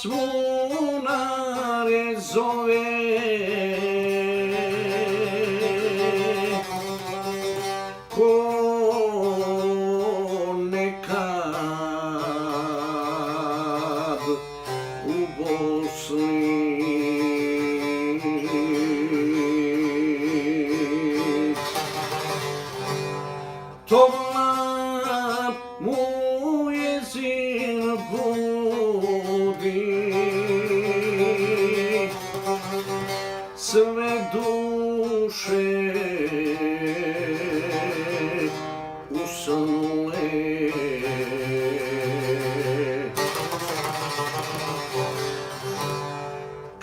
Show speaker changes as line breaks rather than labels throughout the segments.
zvonare zove, ko nekad u Bosni. To mlad moj jezin budi, sve duše usnule.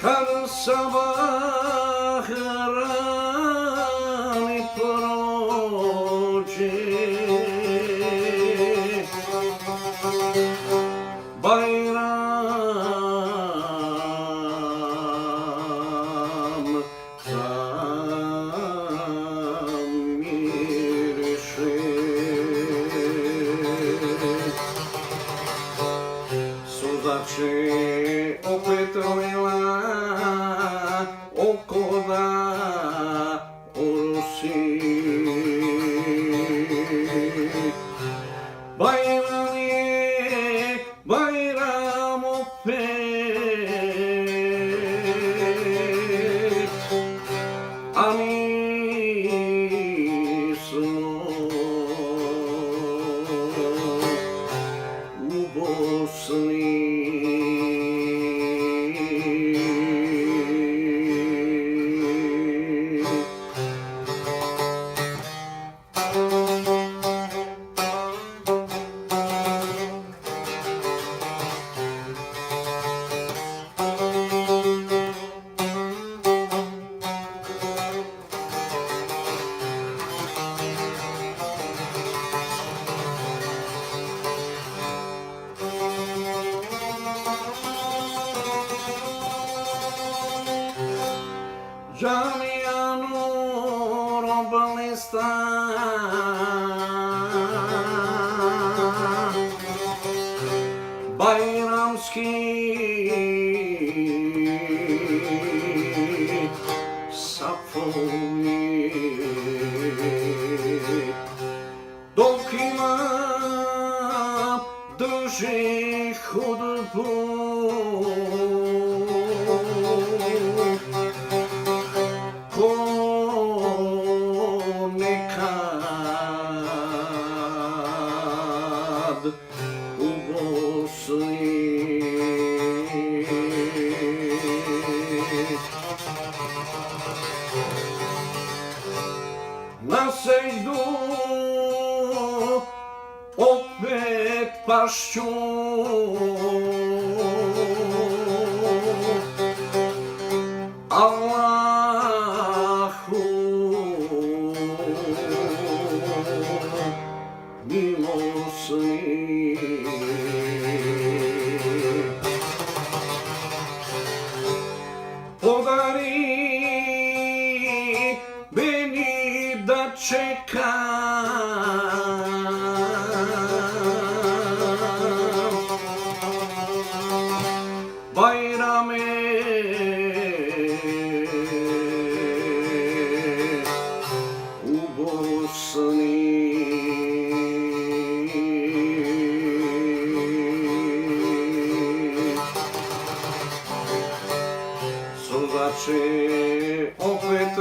Kad sabah rani prođe, Bajram zamiriše, suza će opet lila oko da urusi. Bajram je, Bajram opet, a mi smo u Bosni. Džamija nur oblista, bajramski safovi, dok ima drži hudbu, ko nekad u Bosni. Na seždu opet pašću, Allahu milosni. Podari meni da čekam, Bajrame u Bosni. Suza će opet